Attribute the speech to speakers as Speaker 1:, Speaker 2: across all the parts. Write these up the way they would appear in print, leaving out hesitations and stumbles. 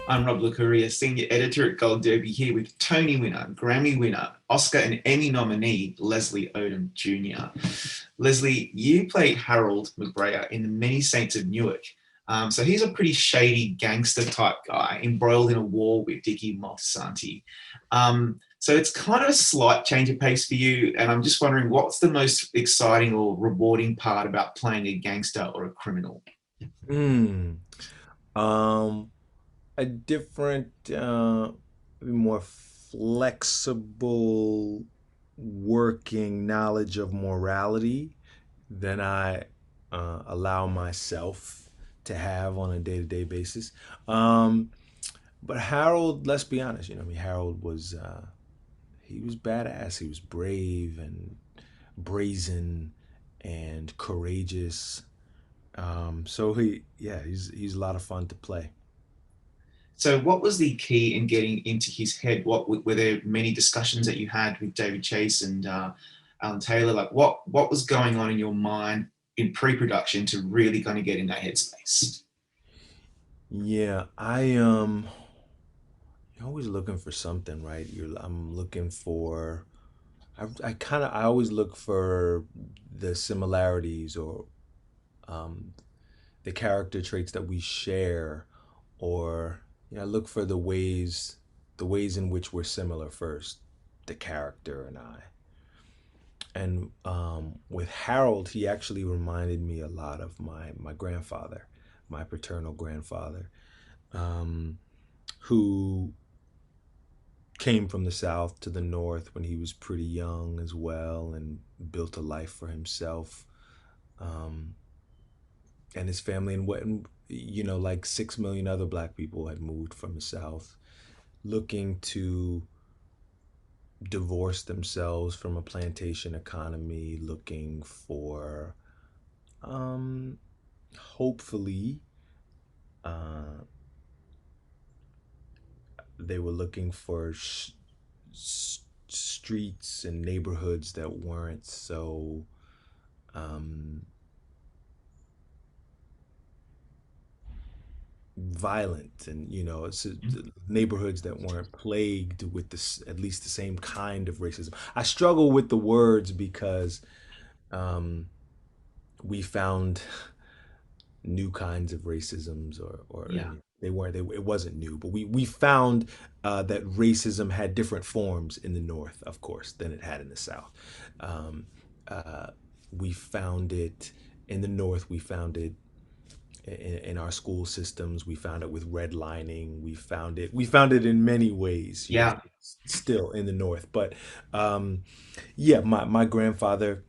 Speaker 1: I'm Rob Licuria, Senior Editor at Gold Derby, here with Tony winner, Grammy winner, Oscar and Emmy nominee, Leslie Odom Jr. Leslie, you played Harold McBrayer in the Many Saints of Newark. So he's a pretty shady gangster type guy, embroiled in a war with Dickie Moltisanti. So it's kind of a slight change of pace for you, and I'm just wondering what's the most exciting or rewarding part about playing a gangster or a criminal?
Speaker 2: Hmm. Um, a different, more flexible working knowledge of morality than I allow myself to have on a day-to-day basis. Um, but Harold, let's be honest, Harold was he was badass. He was brave and brazen and courageous. So he's a lot of fun to play.
Speaker 1: So, what was the key in getting into his head? What were there many discussions that you had with David Chase and Alan Taylor? Like, what was going on in your mind in pre-production to really kind of get in that headspace?
Speaker 2: Yeah, you're always looking for something, right? I'm looking for I always look for the similarities or um the character traits that we share, or I look for the ways in which we're similar first, the character and I. And with Harold, he actually reminded me a lot of my grandfather, my paternal grandfather, um, who came from the south to the north when he was pretty young as well, and built a life for himself, um, and his family. And like 6 million other black people had moved from the south, looking to divorce themselves from a plantation economy, looking for um, hopefully, uh, they were looking for streets and neighborhoods that weren't so um, violent, and neighborhoods that weren't plagued with this, at least the same kind of racism. I struggle with the words because um, we found new kinds of racisms, or
Speaker 1: Yeah.
Speaker 2: they weren't they, it wasn't new, but we found that racism had different forms in the north, of course, than it had in the south. um, uh, we found it in the north. We found it in our school systems. We found it with redlining. We found it in many ways,
Speaker 1: Yeah.
Speaker 2: still in the north. But yeah, my grandfather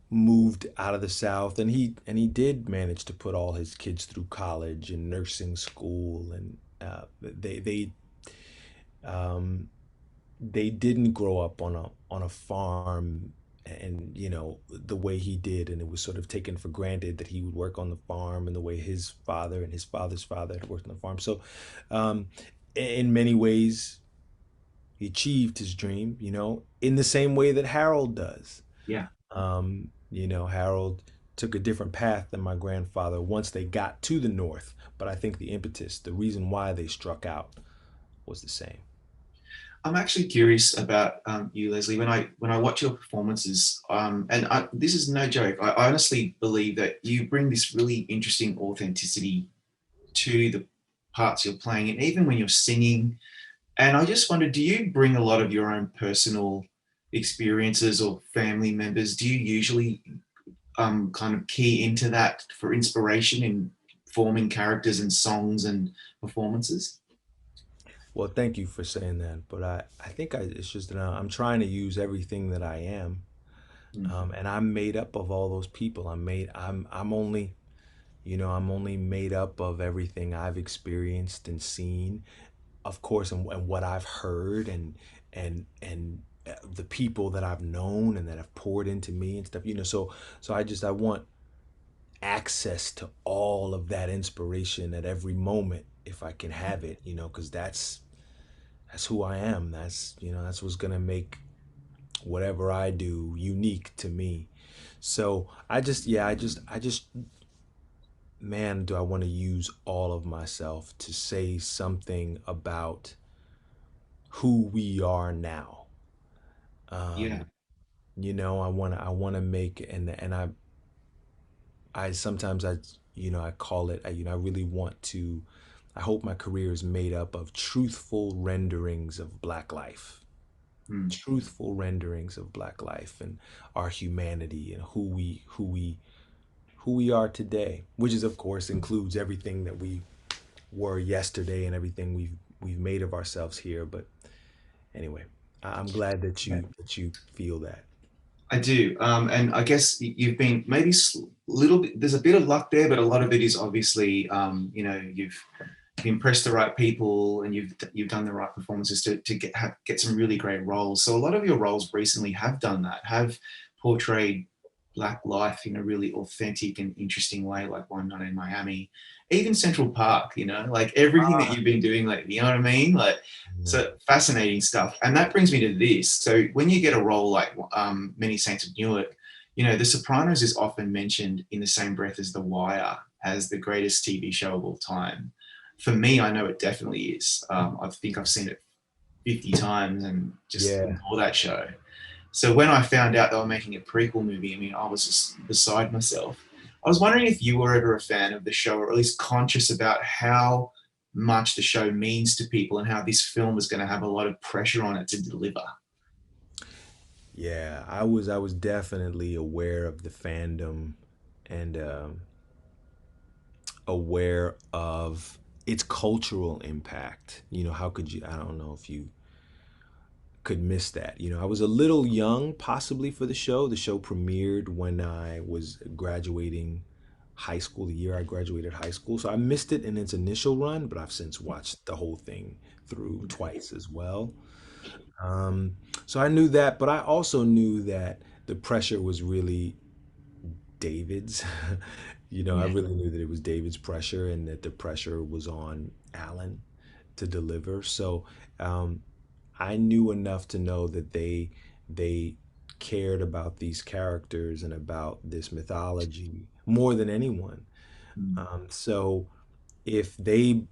Speaker 2: moved out of the South, and he did manage to put all his kids through college and nursing school, and um, they didn't grow up on a farm, and the way he did, and it was sort of taken for granted that he would work on the farm, and the way his father and his father's father had worked on the farm. So um, in many ways, he achieved his dream, in the same way that Harold does.
Speaker 1: Yeah.
Speaker 2: Harold took a different path than my grandfather once they got to the north, but I think the impetus, the reason why they struck out, was the same.
Speaker 1: I'm actually curious about you, Leslie. When I watch your performances, this is no joke. I honestly believe that you bring this really interesting authenticity to the parts you're playing, and even when you're singing. And I just wonder, do you bring a lot of your own personal experiences or family members? Do you usually kind of key into that for inspiration in forming characters and songs and performances?
Speaker 2: Well, thank you for saying that, but I think it's just that I'm trying to use everything that I am,
Speaker 1: Mm.
Speaker 2: and I'm made up of all those people. I'm only made up of everything I've experienced and seen, of course, and what I've heard, and the people that I've known and that have poured into me and stuff. So I want access to all of that inspiration at every moment if I can have it, because that's who I am. That's what's gonna make whatever I do unique to me. So I just man, do I want to use all of myself to say something about who we are now.
Speaker 1: Yeah.
Speaker 2: Um, I want to make, and I sometimes I call it, I really want to, I hope my career is made up of truthful renderings of Black life.
Speaker 1: Mm.
Speaker 2: Truthful renderings of Black life and our humanity and who we are today, which is of course includes everything that we were yesterday and everything we've made of ourselves here. But anyway, I'm glad that
Speaker 1: Yeah.
Speaker 2: you feel that.
Speaker 1: I do. And I guess you've been maybe little bit, there's a bit of luck there, but a lot of it is obviously, you've impressed the right people and you've done the right performances to get some really great roles. So a lot of your roles recently have done that, have portrayed Black life in a really authentic and interesting way, like One Night in Miami, even Central Park. Like everything that you've been doing lately. You know what I mean? Like,
Speaker 2: Yeah.
Speaker 1: so fascinating stuff. And that brings me to this. So when you get a role like Many Saints of Newark, The Sopranos is often mentioned in the same breath as The Wire as the greatest TV show of all time. For me, I know it definitely is. I think I've seen it 50 times and just
Speaker 2: Yeah.
Speaker 1: adore that show. So when I found out they were making a prequel movie, I mean, I was just beside myself. I was wondering if you were ever a fan of the show, or at least conscious about how much the show means to people and how this film is going to have a lot of pressure on it to deliver.
Speaker 2: Yeah, I was definitely aware of the fandom and aware of its cultural impact. How could you? I don't know if you could miss that. I was a little young, possibly for the show. The show premiered when I was graduating high school, the year I graduated high school. So I missed it in its initial run, but I've since watched the whole thing through twice as well. Um, so I knew that, but I also knew that the pressure was really David's. I
Speaker 1: Yeah.
Speaker 2: really knew that it was David's pressure and that the pressure was on Alan to deliver. So um, I knew enough to know that they cared about these characters and about this mythology more than anyone.
Speaker 1: Mm.
Speaker 2: So if they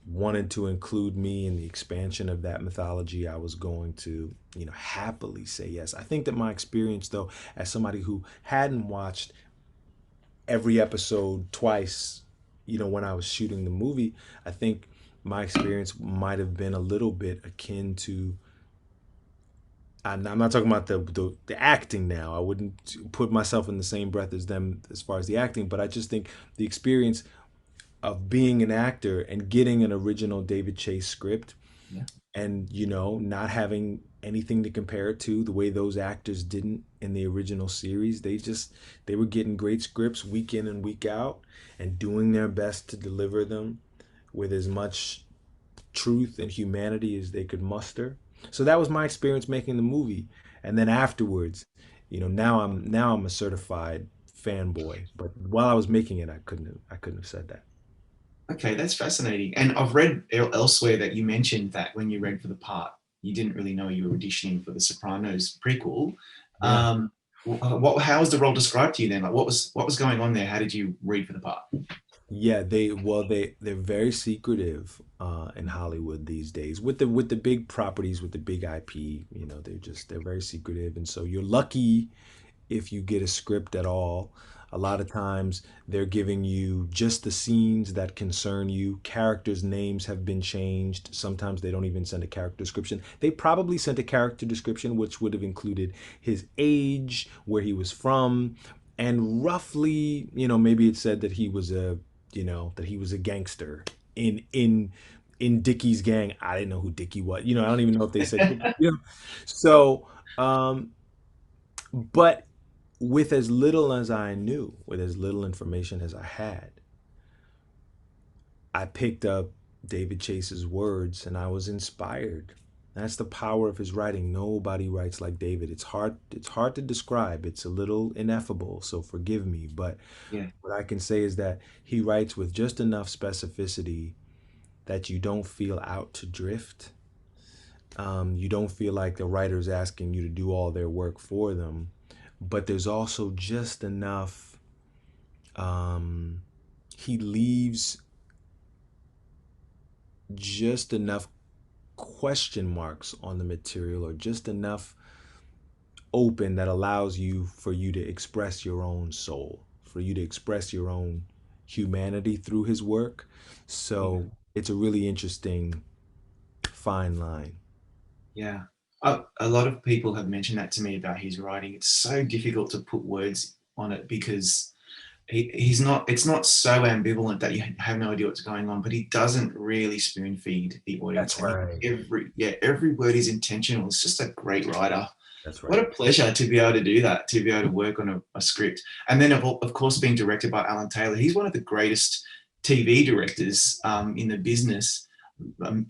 Speaker 2: wanted to include me in the expansion of that mythology, I was going to, happily say yes. I think that my experience, though, as somebody who hadn't watched every episode twice, when I was shooting the movie, I think my experience might have been a little bit akin to. I'm not talking about the acting now. I wouldn't put myself in the same breath as them as far as the acting, but I just think the experience of being an actor and getting an original David Chase script
Speaker 1: Yeah.
Speaker 2: and not having anything to compare it to the way those actors didn't in the original series. They were getting great scripts week in and week out and doing their best to deliver them with as much truth and humanity as they could muster. So that was my experience making the movie. And then afterwards, now I'm a certified fanboy, but while I was making it, I couldn't have said that.
Speaker 1: Okay, that's fascinating. And I've read elsewhere that you mentioned that when you read for the part, you didn't really know you were auditioning for the Sopranos prequel.
Speaker 2: Yeah.
Speaker 1: How was the role described to you then? Like, what was going on there? How did you read for the part?
Speaker 2: Yeah, they're very secretive in Hollywood these days with the big properties with the big IP. They're very secretive, and so you're lucky if you get a script at all. A lot of times they're giving you just the scenes that concern you. Characters' names have been changed. Sometimes they don't even send a character description. They probably sent a character description which would have included his age, where he was from, and roughly, maybe it said that he was a gangster in Dickie's gang. I didn't know who Dickie was. I don't even know if they said Dickie. So, but with as little as I knew, with as little information as I had, I picked up David Chase's words and I was inspired. That's the power of his writing. Nobody writes like David. It's hard to describe. It's a little ineffable, so forgive me, but
Speaker 1: Yeah.
Speaker 2: what I can say is that he writes with just enough specificity that you don't feel out to drift. You don't feel like the writer's asking you to do all their work for them, but there's also just enough um, he leaves just enough question marks on the material, or just enough open that allows you for you to express your own soul, for you to express your own humanity through his work.
Speaker 1: Yeah.
Speaker 2: So it's a really interesting fine line.
Speaker 1: Yeah. A lot of people have mentioned that to me about his writing. It's so difficult to put words on it because he's not, it's not so ambivalent that you have no idea what's going on, but he doesn't really spoon feed the audience.
Speaker 2: That's
Speaker 1: And
Speaker 2: right.
Speaker 1: every word is intentional. It's just a great writer.
Speaker 2: That's
Speaker 1: What
Speaker 2: right.
Speaker 1: a pleasure to be able to do that, to be able to work on a script. And then, of course, being directed by Alan Taylor. He's one of the greatest TV directors in the business.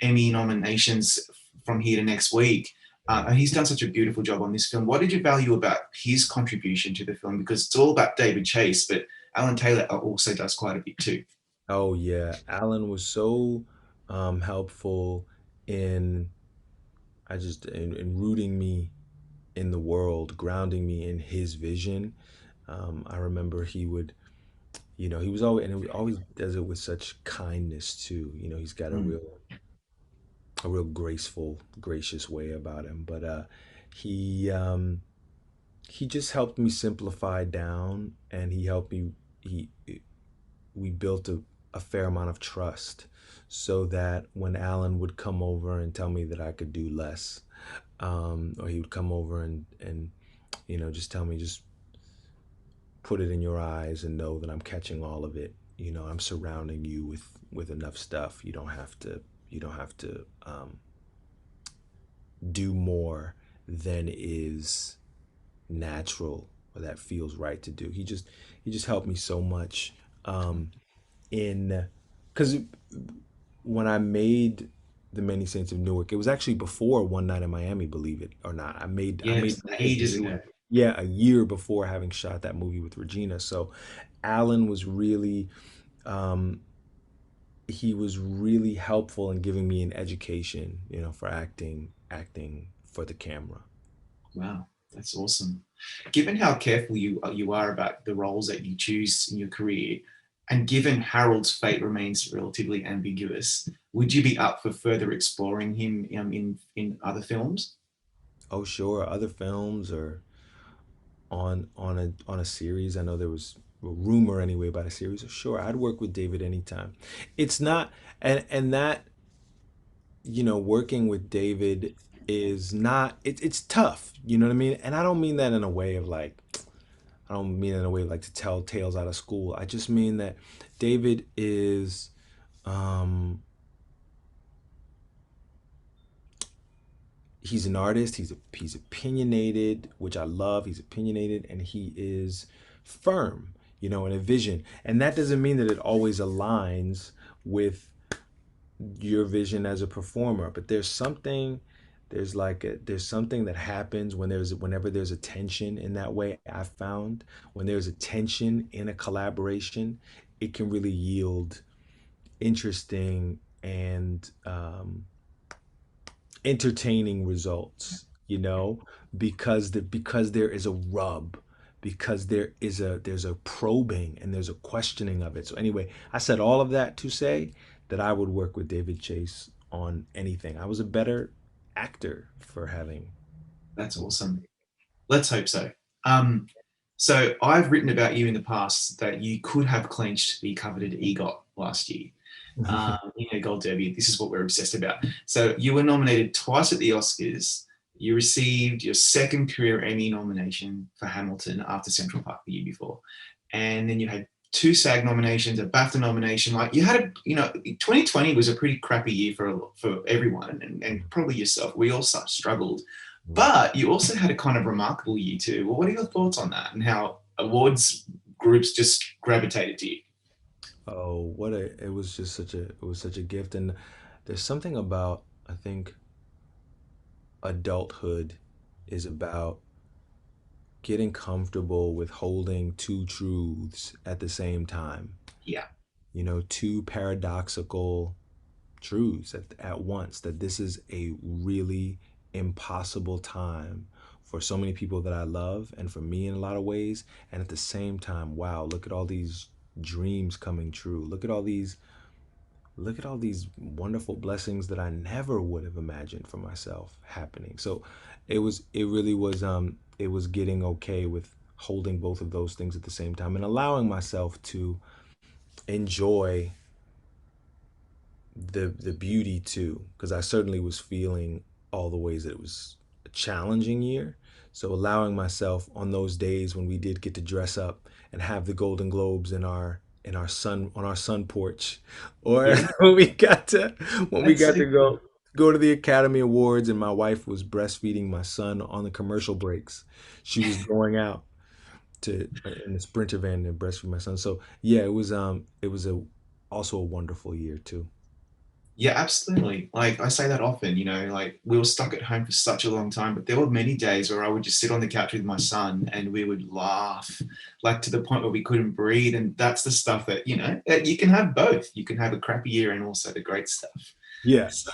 Speaker 1: Emmy nominations from here to next week. And he's done such a beautiful job on this film. What did you value about his contribution to the film? Because it's all about David Chase, but Alan Taylor also does quite a bit too.
Speaker 2: Oh yeah, Alan was so helpful in in rooting me in the world, grounding me in his vision. I remember he would, he was always, and he always does it with such kindness too. He's got
Speaker 1: Mm.
Speaker 2: a real graceful, gracious way about him. But he um, he just helped me simplify down, and he helped me. He We built a fair amount of trust, so that when Alan would come over and tell me that I could do less, or he would come over and just tell me, just put it in your eyes and know that I'm catching all of it. I'm surrounding you with enough stuff. You don't have to do more than is natural or that feels right to do. He just helped me so much, in because when I made the Many Saints of Newark, it was actually before One Night in Miami, believe it or not. I
Speaker 1: Yeah,
Speaker 2: made
Speaker 1: it's
Speaker 2: Many Saints of
Speaker 1: ages ago.
Speaker 2: Newark, yeah, a year before having shot that movie with Regina. So Alan was really, um, he was really helpful in giving me an education, for acting for the camera.
Speaker 1: Wow, that's awesome. Given how careful you are about the roles that you choose in your career, and given Harold's fate remains relatively ambiguous, would you be up for further exploring him in other films?
Speaker 2: Oh, sure. Other films, or on a series. I know there was a rumor anyway about a series. Sure, I'd work with David anytime. It's not, and that, working with David is not. It's tough. You know what I mean? And I don't mean that in a way of like. I don't mean it in a way of like to tell tales out of school. I just mean that David is. He's an artist. He's opinionated, which I love. He's opinionated, and he is firm, in a vision. And that doesn't mean that it always aligns with your vision as a performer. But there's something that happens whenever there's a tension in that way. I've found when there's a tension in a collaboration, it can really yield interesting and entertaining results, because there is a rub, because there's a probing and there's a questioning of it. So anyway, I said all of that to say that I would work with David Chase on anything. I was a better actor for having.
Speaker 1: That's awesome. Let's hope so. Um, so I've written about you in the past that you could have clinched the coveted EGOT last year. Gold Derby. This is what we're obsessed about. So you were nominated twice at the Oscars. You received your second career Emmy nomination for Hamilton after Central Park the year before, and then you had two SAG nominations, a BAFTA nomination. Like you had, 2020 was a pretty crappy year for everyone, and probably yourself. We all struggled, but you also had a kind of remarkable year too. Well, what are your thoughts on that, and how awards groups just gravitated to you?
Speaker 2: Oh, it was such a gift. And there's something about, I think, adulthood is about getting comfortable with holding two truths at the same time.
Speaker 1: Yeah,
Speaker 2: Two paradoxical truths at once, that this is a really impossible time for so many people that I love, and for me in a lot of ways. And at the same time, wow, look at all these dreams coming true. Look at all these wonderful blessings that I never would have imagined for myself happening. So it really was it was getting okay with holding both of those things at the same time and allowing myself to enjoy the beauty too, because I certainly was feeling all the ways that it was a challenging year. So allowing myself on those days when we did get to dress up and have the Golden Globes in our sun on our sun porch, or
Speaker 1: Yeah,
Speaker 2: when we got to
Speaker 1: that's so cool.
Speaker 2: go to the Academy Awards and my wife was breastfeeding my son on the commercial breaks. She was going out to in the Sprinter van to breastfeed my son. So yeah, it was a also a wonderful year too.
Speaker 1: Yeah, absolutely. Like I say that often, like we were stuck at home for such a long time, but there were many days where I would just sit on the couch with my son and we would laugh, like to the point where we couldn't breathe. And that's the stuff that, that you can have both. You can have a crappy year and also the great stuff.
Speaker 2: Yeah.
Speaker 1: So,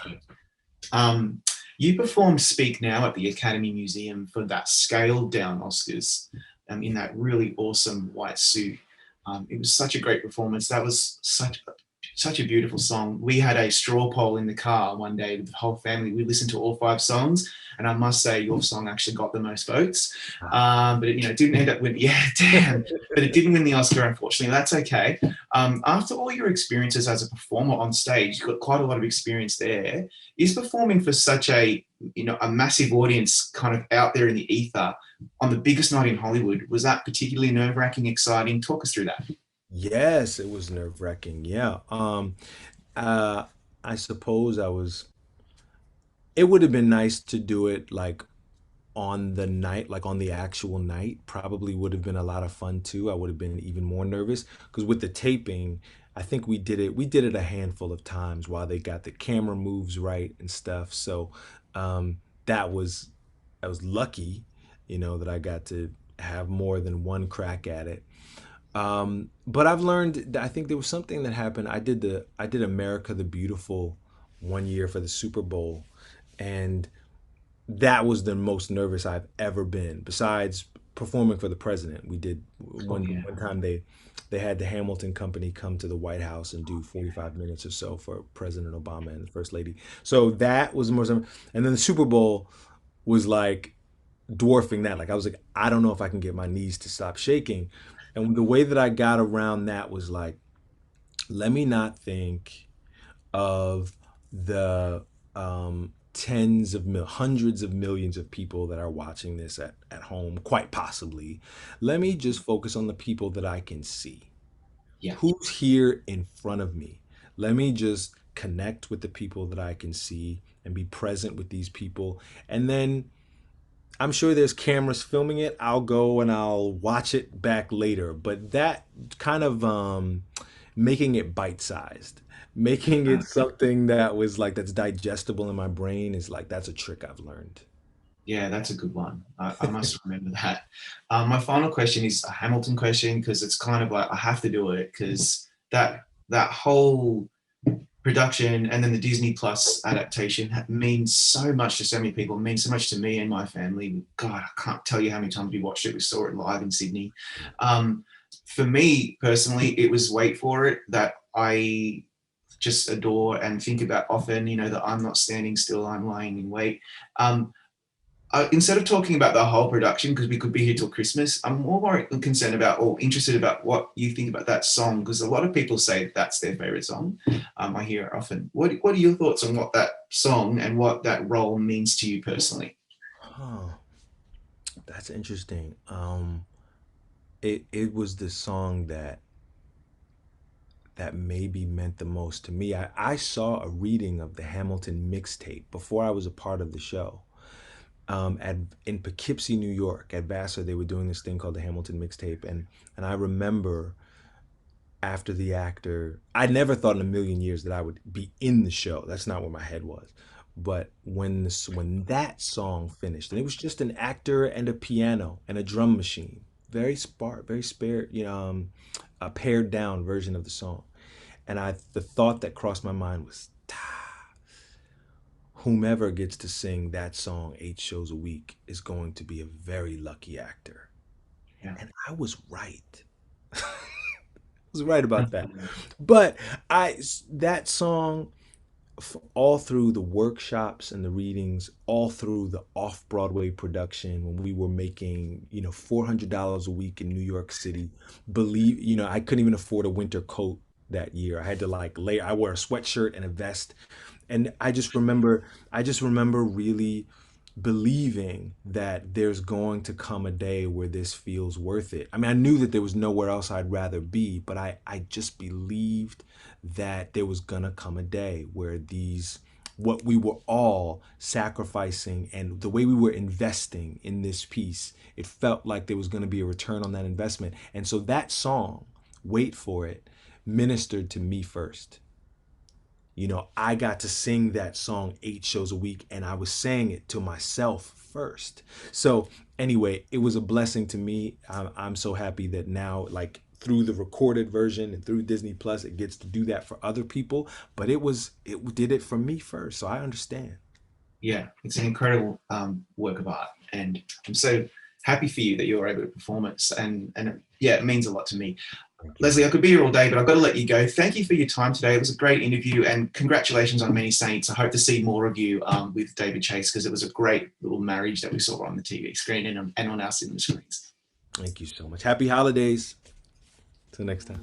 Speaker 1: um, you performed Speak Now at the Academy Museum for that scaled down Oscars, in that really awesome white suit. It was such a great performance. That was such a beautiful song. We had a straw poll in the car one day with the whole family. We listened to all five songs, and I must say your song actually got the most votes. But it didn't end up winning. Yeah, damn. But it didn't win the Oscar, unfortunately. That's okay. After all your experiences as a performer on stage, you've got quite a lot of experience there. Is performing for such a massive audience kind of out there in the ether on the biggest night in Hollywood, was that particularly nerve-wracking, exciting? Talk us through that.
Speaker 2: Yes, it was nerve-wracking. Yeah. Uh, I suppose I was. It would have been nice to do it like on the night, like on the actual night. Probably would have been a lot of fun too. I would have been even more nervous because with the taping, I think we did it. We did it a handful of times while they got the camera moves right and stuff. So um, that was I was lucky, that I got to have more than one crack at it. But I've learned. I think there was something that happened. I did America the Beautiful one year for the Super Bowl, and that was the most nervous I've ever been. Besides performing for the president, we did
Speaker 1: Oh yeah.
Speaker 2: one time they had the Hamilton Company come to the White House and do 45 minutes or so for President Obama and the First Lady. So that was the most, and then the Super Bowl was like dwarfing that. Like I was like, I don't know if I can get my knees to stop shaking. And the way that I got around that was like, let me not think of the hundreds of millions of people that are watching this at home, quite possibly. Let me just focus on the people that I can see.
Speaker 1: Yeah.
Speaker 2: Who's here in front of me? Let me just connect with the people that I can see and be present with these people. And then I'm sure there's cameras filming it. I'll go and I'll watch it back later. But that kind of making it bite sized, making it something that was like that's digestible in my brain is like that's a trick I've learned.
Speaker 1: Yeah, that's a good one. I must remember that. My final question is a Hamilton question because it's kind of like I have to do it because that whole production and then the Disney Plus adaptation means so much to so many people. It means so much to me and my family. God, I can't tell you how many times we watched it. We saw it live in Sydney. Um, for me personally, it was Wait for It that I just adore and think about often. That I'm not standing still, I'm lying in wait. Um, instead of talking about the whole production, because we could be here till Christmas, I'm more concerned about or interested about what you think about that song, because a lot of people say that's their favorite song. I hear it often. What are your thoughts on what that song and what that role means to you personally?
Speaker 2: Huh, that's interesting. It was the song that maybe meant the most to me. I saw a reading of the Hamilton mixtape before I was a part of the show. At in Poughkeepsie, New York, at Vassar, they were doing this thing called the Hamilton mixtape, and I remember after the actor, I never thought in a million years that I would be in the show. That's not where my head was. But when that song finished, and it was just an actor and a piano and a drum machine, very very spare, a pared down version of the song. And the thought that crossed my mind was, whomever gets to sing that song 8 shows a week is going to be a very lucky actor.
Speaker 1: Yeah.
Speaker 2: And I was right. was right about that. But that song, all through the workshops and the readings, all through the off Broadway production when we were making, $400 a week in New York City. Believe, I couldn't even afford a winter coat that year. I had to like lay. I wore a sweatshirt and a vest, and I just remember really believing that there's going to come a day where this feels worth it. I mean, I knew that there was nowhere else I'd rather be, but I just believed that there was gonna come a day where what we were all sacrificing and the way we were investing in this piece, it felt like there was gonna be a return on that investment. And so that song, Wait for It, ministered to me first. I got to sing that song 8 shows a week, and I was saying it to myself first. So, anyway, it was a blessing to me. I'm so happy that now, like through the recorded version and through Disney Plus, it gets to do that for other people. But it did it for me first. So I understand.
Speaker 1: Yeah, it's an incredible work of art, and I'm so happy for you that you were able to perform it. And yeah, it means a lot to me.
Speaker 2: Thank you.
Speaker 1: Leslie, I could be here all day, but I've got to let you go. Thank you for your time today. It was a great interview, and congratulations on Many Saints. I hope to see more of you with David Chase, because it was a great little marriage that we saw on the TV screen and on our cinema screens.
Speaker 2: Thank you so much. Happy holidays. Till next time.